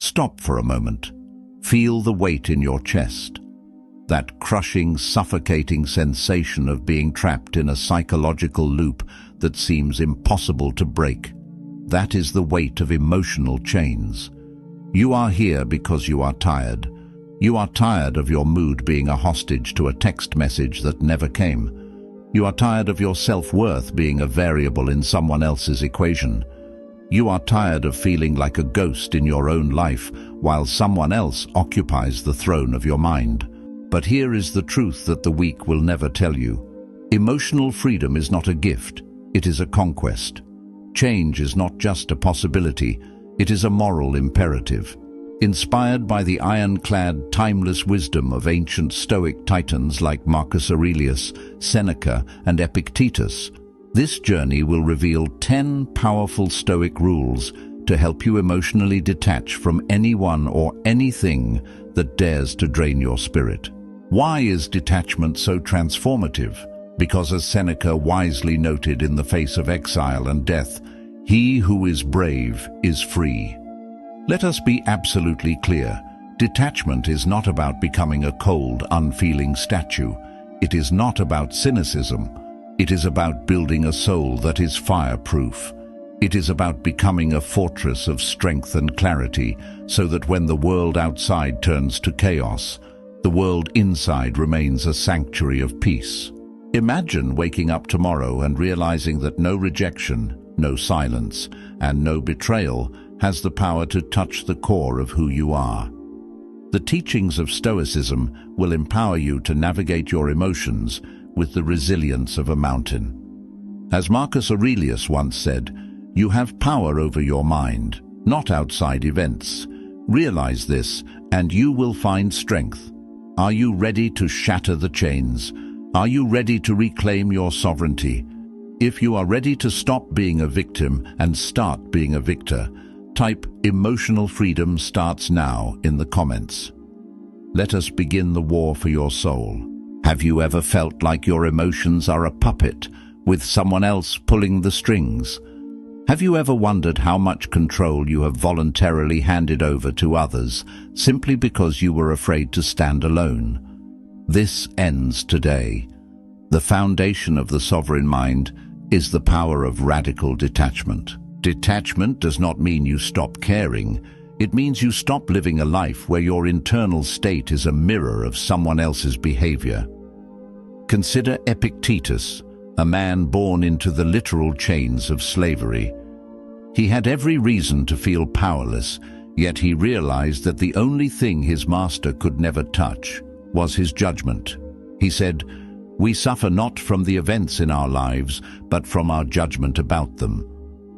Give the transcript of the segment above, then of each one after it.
Stop for a moment. Feel the weight in your chest. That crushing, suffocating sensation of being trapped in a psychological loop that seems impossible to break. That is the weight of emotional chains. You are here because you are tired. You are tired of your mood being a hostage to a text message that never came. You are tired of your self-worth being a variable in someone else's equation. You are tired of feeling like a ghost in your own life while someone else occupies the throne of your mind. But here is the truth that the weak will never tell you. Emotional freedom is not a gift, it is a conquest. Change is not just a possibility, it is a moral imperative. Inspired by the iron-clad, timeless wisdom of ancient Stoic titans like Marcus Aurelius, Seneca, and Epictetus, this journey will reveal 10 powerful Stoic rules to help you emotionally detach from anyone or anything that dares to drain your spirit. Why is detachment so transformative? Because, as Seneca wisely noted in the face of exile and death, he who is brave is free. Let us be absolutely clear. Detachment is not about becoming a cold, unfeeling statue. It is not about cynicism. It is about building a soul that is fireproof. It is about becoming a fortress of strength and clarity, so that when the world outside turns to chaos, the world inside remains a sanctuary of peace. Imagine waking up tomorrow and realizing that no rejection, no silence, and no betrayal has the power to touch the core of who you are. The teachings of Stoicism will empower you to navigate your emotions with the resilience of a mountain. As Marcus Aurelius once said, you have power over your mind, not outside events. Realize this, and you will find strength. Are you ready to shatter the chains? Are you ready to reclaim your sovereignty? If you are ready to stop being a victim and start being a victor, type "Emotional freedom starts now" in the comments. Let us begin the war for your soul. Have you ever felt like your emotions are a puppet, with someone else pulling the strings? Have you ever wondered how much control you have voluntarily handed over to others, simply because you were afraid to stand alone? This ends today. The foundation of the sovereign mind is the power of radical detachment. Detachment does not mean you stop caring. It means you stop living a life where your internal state is a mirror of someone else's behavior. Consider Epictetus, a man born into the literal chains of slavery. He had every reason to feel powerless, yet he realized that the only thing his master could never touch was his judgment. He said, "We suffer not from the events in our lives, but from our judgment about them."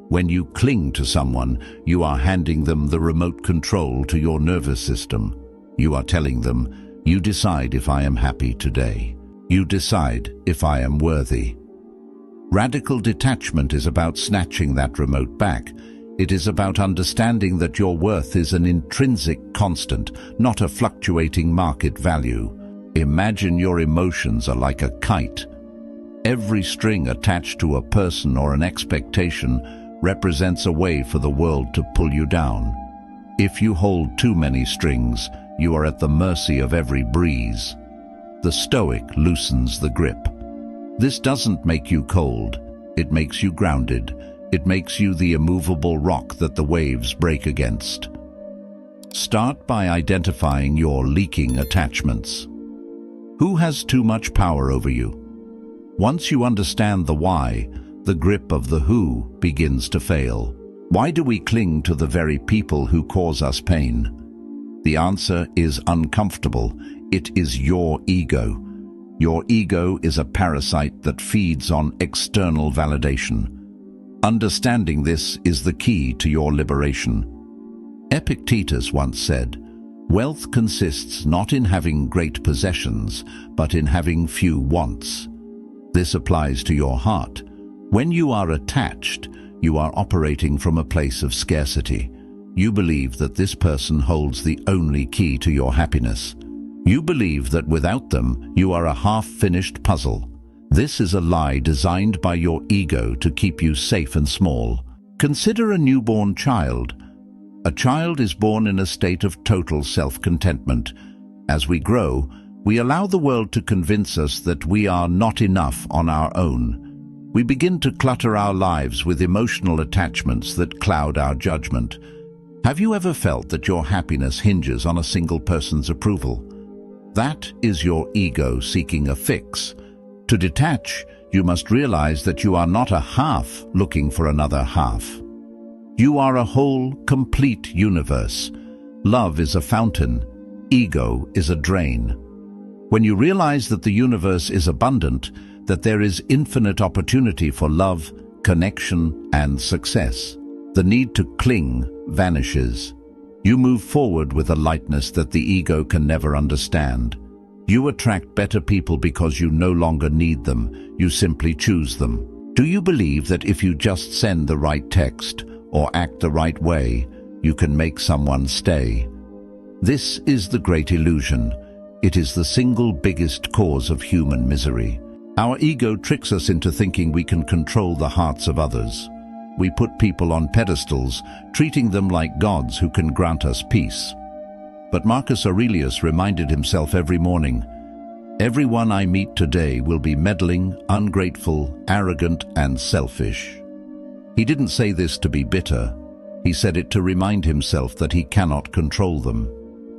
When you cling to someone, you are handing them the remote control to your nervous system. You are telling them, "You decide if I am happy today. You decide if I am worthy." Radical detachment is about snatching that remote back. It is about understanding that your worth is an intrinsic constant, not a fluctuating market value. Imagine your emotions are like a kite. Every string attached to a person or an expectation represents a way for the world to pull you down. If you hold too many strings, you are at the mercy of every breeze. The Stoic loosens the grip. This doesn't make you cold, it makes you grounded. It makes you the immovable rock that the waves break against. Start by identifying your leaking attachments. Who has too much power over you? Once you understand the why, the grip of the who begins to fail. Why do we cling to the very people who cause us pain? The answer is uncomfortable. It is your ego. Your ego is a parasite that feeds on external validation. Understanding this is the key to your liberation. Epictetus once said, "Wealth consists not in having great possessions, but in having few wants." This applies to your heart. When you are attached, you are operating from a place of scarcity. You believe that this person holds the only key to your happiness. You believe that without them, you are a half-finished puzzle. This is a lie designed by your ego to keep you safe and small. Consider a newborn child. A child is born in a state of total self-contentment. As we grow, we allow the world to convince us that we are not enough on our own. We begin to clutter our lives with emotional attachments that cloud our judgment. Have you ever felt that your happiness hinges on a single person's approval? That is your ego seeking a fix. To detach, you must realize that you are not a half looking for another half. You are a whole, complete universe. Love is a fountain. Ego is a drain. When you realize that the universe is abundant, that there is infinite opportunity for love, connection, and success, the need to cling vanishes. You move forward with a lightness that the ego can never understand. You attract better people because you no longer need them, you simply choose them. Do you believe that if you just send the right text or act the right way, you can make someone stay? This is the great illusion. It is the single biggest cause of human misery. Our ego tricks us into thinking we can control the hearts of others. We put people on pedestals, treating them like gods who can grant us peace. But Marcus Aurelius reminded himself every morning, "Everyone I meet today will be meddling, ungrateful, arrogant, and selfish." He didn't say this to be bitter. He said it to remind himself that he cannot control them.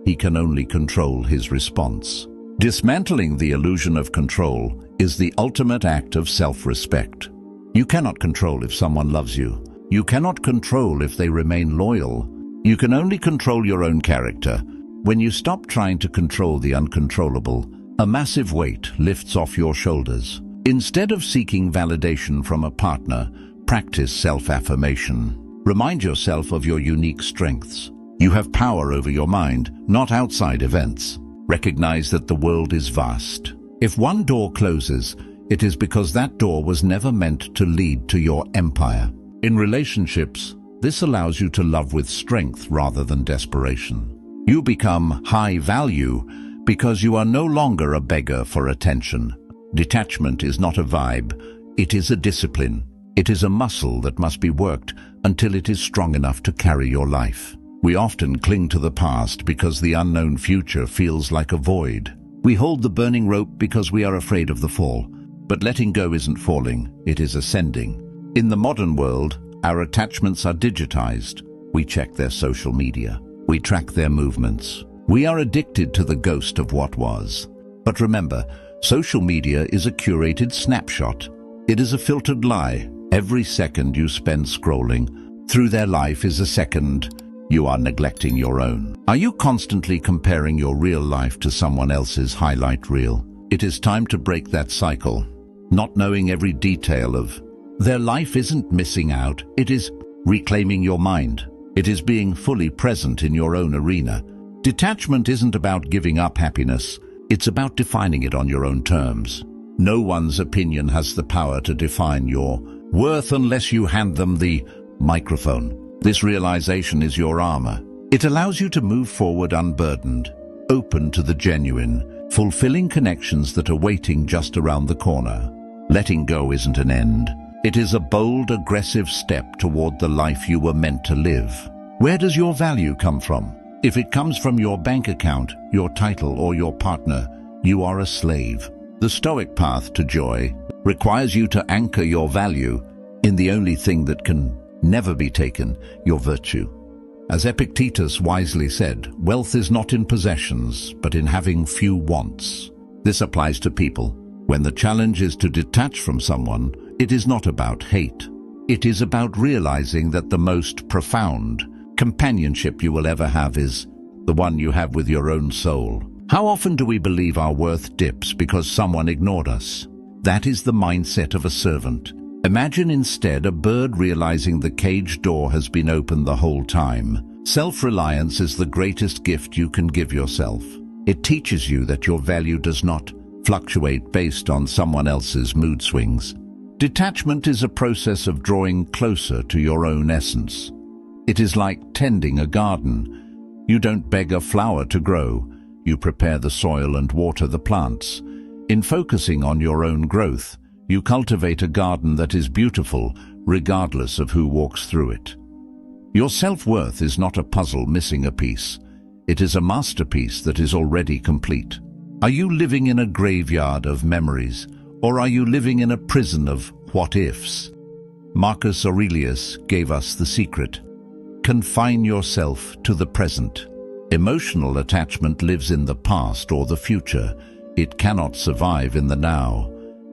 He can only control his response. Dismantling the illusion of control is the ultimate act of self-respect. You cannot control if someone loves you. You cannot control if they remain loyal. You can only control your own character. When you stop trying to control the uncontrollable, a massive weight lifts off your shoulders. Instead of seeking validation from a partner, practice self-affirmation. Remind yourself of your unique strengths. You have power over your mind, not outside events. Recognize that the world is vast. If one door closes, it is because that door was never meant to lead to your empire. In relationships, this allows you to love with strength rather than desperation. You become high value because you are no longer a beggar for attention. Detachment is not a vibe, it is a discipline. It is a muscle that must be worked until it is strong enough to carry your life. We often cling to the past because the unknown future feels like a void. We hold the burning rope because we are afraid of the fall. But letting go isn't falling, it is ascending. In the modern world, our attachments are digitized. We check their social media. We track their movements. We are addicted to the ghost of what was. But remember, social media is a curated snapshot. It is a filtered lie. Every second you spend scrolling through their life is a second you are neglecting your own. Are you constantly comparing your real life to someone else's highlight reel? It is time to break that cycle. Not knowing every detail of their life isn't missing out, it is reclaiming your mind. It is being fully present in your own arena. Detachment isn't about giving up happiness, it's about defining it on your own terms. No one's opinion has the power to define your worth unless you hand them the microphone. This realization is your armor. It allows you to move forward unburdened, open to the genuine, fulfilling connections that are waiting just around the corner. Letting go isn't an end. It is a bold, aggressive step toward the life you were meant to live. Where does your value come from? If it comes from your bank account, your title, or your partner, you are a slave. The Stoic path to joy requires you to anchor your value in the only thing that can never be taken, your virtue. As Epictetus wisely said, wealth is not in possessions, but in having few wants. This applies to people. When the challenge is to detach from someone, it is not about hate. It is about realizing that the most profound companionship you will ever have is the one you have with your own soul. How often do we believe our worth dips because someone ignored us? That is the mindset of a servant. Imagine instead a bird realizing the cage door has been open the whole time. Self-reliance is the greatest gift you can give yourself. It teaches you that your value does not fluctuate based on someone else's mood swings. Detachment is a process of drawing closer to your own essence. It is like tending a garden. You don't beg a flower to grow. You prepare the soil and water the plants. In focusing on your own growth, you cultivate a garden that is beautiful regardless of who walks through it. Your self-worth is not a puzzle missing a piece. It is a masterpiece that is already complete. Are you living in a graveyard of memories, or are you living in a prison of what-ifs? Marcus Aurelius gave us the secret. Confine yourself to the present. Emotional attachment lives in the past or the future. It cannot survive in the now.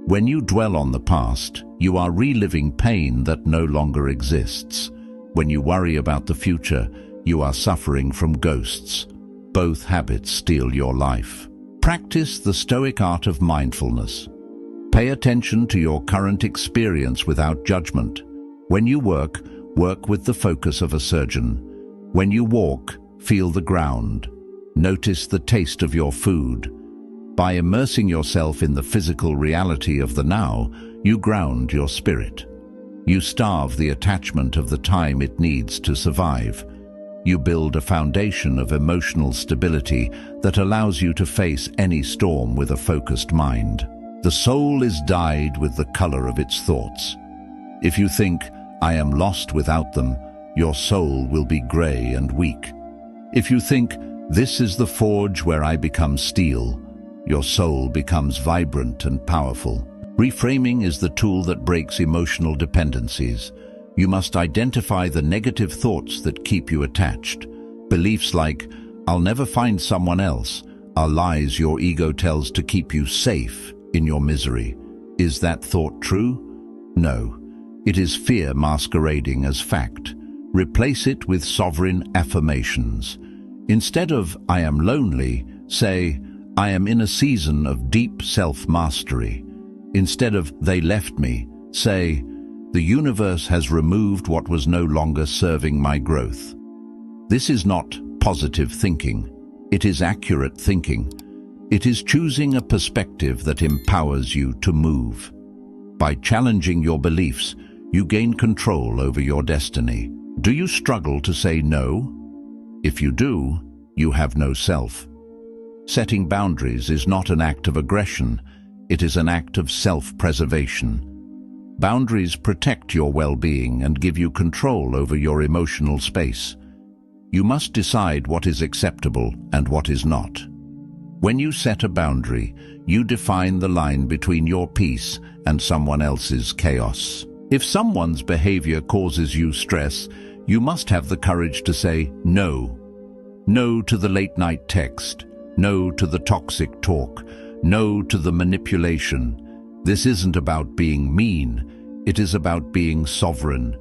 When you dwell on the past, you are reliving pain that no longer exists. When you worry about the future, you are suffering from ghosts. Both habits steal your life. Practice the Stoic art of mindfulness. Pay attention to your current experience without judgment. When you work, work with the focus of a surgeon. When you walk, feel the ground. Notice the taste of your food. By immersing yourself in the physical reality of the now, you ground your spirit. You starve the attachment of the time it needs to survive. You build a foundation of emotional stability that allows you to face any storm with a focused mind. The soul is dyed with the color of its thoughts. If you think, "I am lost without them," your soul will be gray and weak. If you think, "This is the forge where I become steel," your soul becomes vibrant and powerful. Reframing is the tool that breaks emotional dependencies. You must identify the negative thoughts that keep you attached. Beliefs like, "I'll never find someone else," are lies your ego tells to keep you safe in your misery. Is that thought true? No. It is fear masquerading as fact. Replace it with sovereign affirmations. Instead of "I am lonely," say, "I am in a season of deep self-mastery." Instead of "they left me," say, "The universe has removed what was no longer serving my growth." This is not positive thinking. It is accurate thinking. It is choosing a perspective that empowers you to move. By challenging your beliefs, you gain control over your destiny. Do you struggle to say no? If you do, you have no self. Setting boundaries is not an act of aggression. It is an act of self-preservation. Boundaries protect your well-being and give you control over your emotional space. You must decide what is acceptable and what is not. When you set a boundary, you define the line between your peace and someone else's chaos. If someone's behavior causes you stress, you must have the courage to say no. No to the late-night text. No to the toxic talk. No to the manipulation. This isn't about being mean. It is about being sovereign.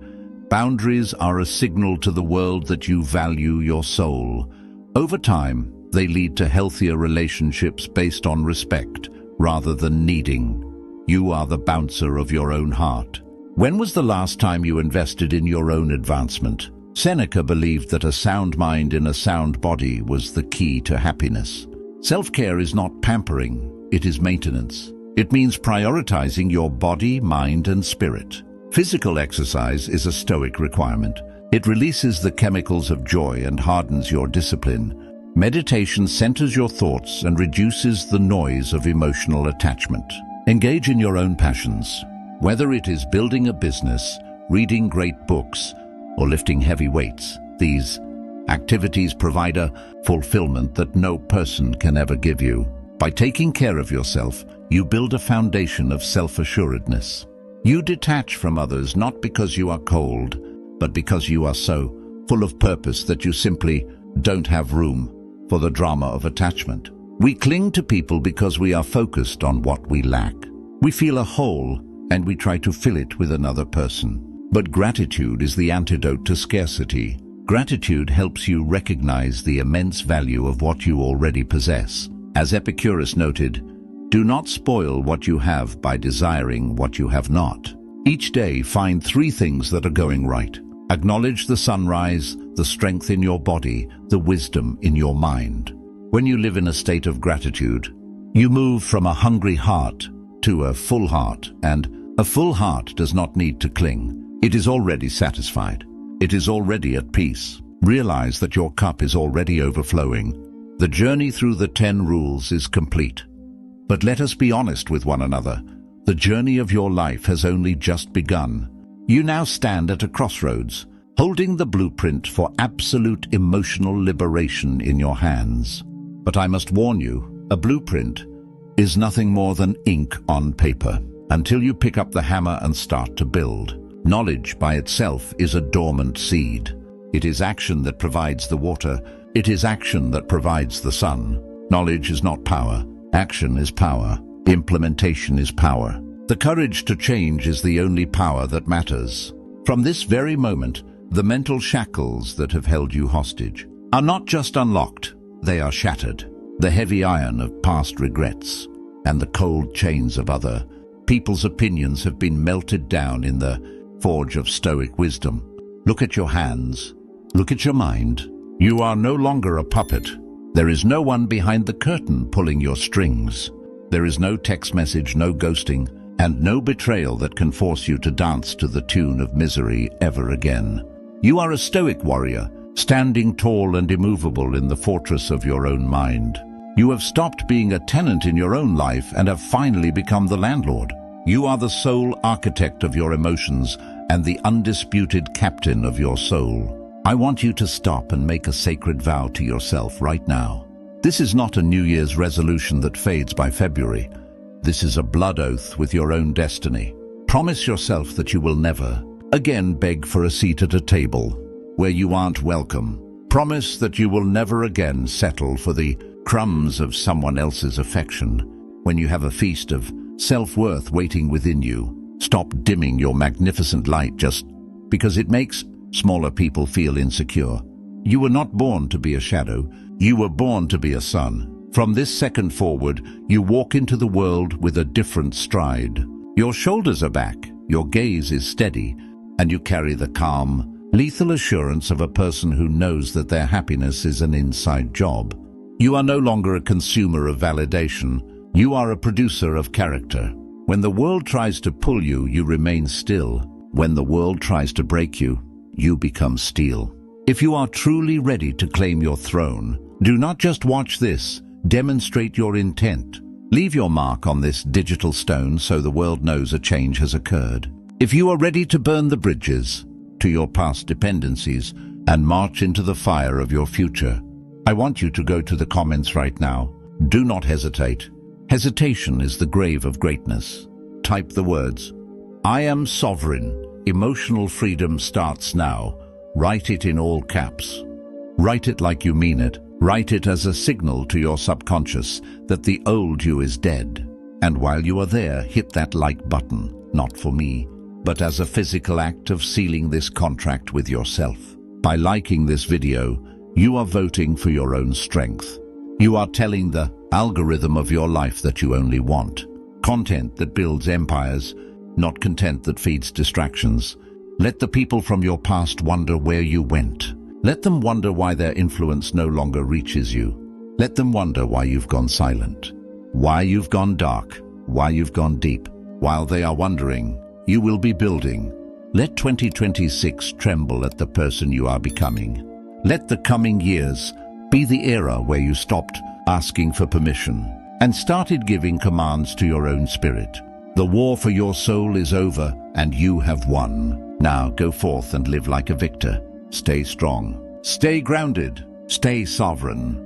Boundaries are a signal to the world that you value your soul. Over time, they lead to healthier relationships based on respect rather than needing. You are the bouncer of your own heart. When was the last time you invested in your own advancement? Seneca believed that a sound mind in a sound body was the key to happiness. Self-care is not pampering, it is maintenance. It means prioritizing your body, mind, and spirit. Physical exercise is a Stoic requirement. It releases the chemicals of joy and hardens your discipline. Meditation centers your thoughts and reduces the noise of emotional attachment. Engage in your own passions. Whether it is building a business, reading great books, or lifting heavy weights, these activities provide a fulfillment that no person can ever give you. By taking care of yourself, you build a foundation of self-assuredness. You detach from others not because you are cold, but because you are so full of purpose that you simply don't have room for the drama of attachment. We cling to people because we are focused on what we lack. We feel a hole and we try to fill it with another person. But gratitude is the antidote to scarcity. Gratitude helps you recognize the immense value of what you already possess. As Epictetus noted, do not spoil what you have by desiring what you have not. Each day, find 3 things that are going right. Acknowledge the sunrise, the strength in your body, the wisdom in your mind. When you live in a state of gratitude, you move from a hungry heart to a full heart, and a full heart does not need to cling. It is already satisfied. It is already at peace. Realize that your cup is already overflowing. The journey through the 10 rules is complete. But let us be honest with one another. The journey of your life has only just begun. You now stand at a crossroads. holding the blueprint for absolute emotional liberation in your hands. But I must warn you, a blueprint is nothing more than ink on paper. Until you pick up the hammer and start to build, knowledge by itself is a dormant seed. It is action that provides the water. It is action that provides the sun. Knowledge is not power. Action is power. Implementation is power. The courage to change is the only power that matters. From this very moment, the mental shackles that have held you hostage are not just unlocked, they are shattered. The heavy iron of past regrets and the cold chains of other people's opinions have been melted down in the forge of Stoic wisdom. Look at your hands. Look at your mind. You are no longer a puppet. There is no one behind the curtain pulling your strings. There is no text message, no ghosting, and no betrayal that can force you to dance to the tune of misery ever again. You are a Stoic warrior, standing tall and immovable in the fortress of your own mind. You have stopped being a tenant in your own life and have finally become the landlord. You are the sole architect of your emotions and the undisputed captain of your soul. I want you to stop and make a sacred vow to yourself right now. This is not a New Year's resolution that fades by February. This is a blood oath with your own destiny. Promise yourself that you will never again beg for a seat at a table where you aren't welcome. Promise that you will never again settle for the crumbs of someone else's affection when you have a feast of self-worth waiting within you. Stop dimming your magnificent light just because it makes smaller people feel insecure. You were not born to be a shadow. You were born to be a sun. From this second forward, you walk into the world with a different stride. Your shoulders are back, your gaze is steady, and you carry the calm, lethal assurance of a person who knows that their happiness is an inside job. You are no longer a consumer of validation. You are a producer of character. When the world tries to pull you, you remain still. When the world tries to break you, you become steel. If you are truly ready to claim your throne, do not just watch this, demonstrate your intent. Leave your mark on this digital stone so the world knows a change has occurred. If you are ready to burn the bridges to your past dependencies and march into the fire of your future, I want you to go to the comments right now. Do not hesitate. Hesitation is the grave of greatness. Type the words, "I am sovereign. Emotional freedom starts now." Write it in all caps. Write it like you mean it. Write it as a signal to your subconscious that the old you is dead. And while you are there, hit that like button, not for me, but as a physical act of sealing this contract with yourself. By liking this video, you are voting for your own strength. You are telling the algorithm of your life that you only want content that builds empires, not content that feeds distractions. Let the people from your past wonder where you went. Let them wonder why their influence no longer reaches you. Let them wonder why you've gone silent, why you've gone dark, why you've gone deep. While they are wondering, you will be building. Let 2026 tremble at the person you are becoming. Let the coming years be the era where you stopped asking for permission and started giving commands to your own spirit. The war for your soul is over and you have won. Now go forth and live like a victor. Stay strong, stay grounded, stay sovereign.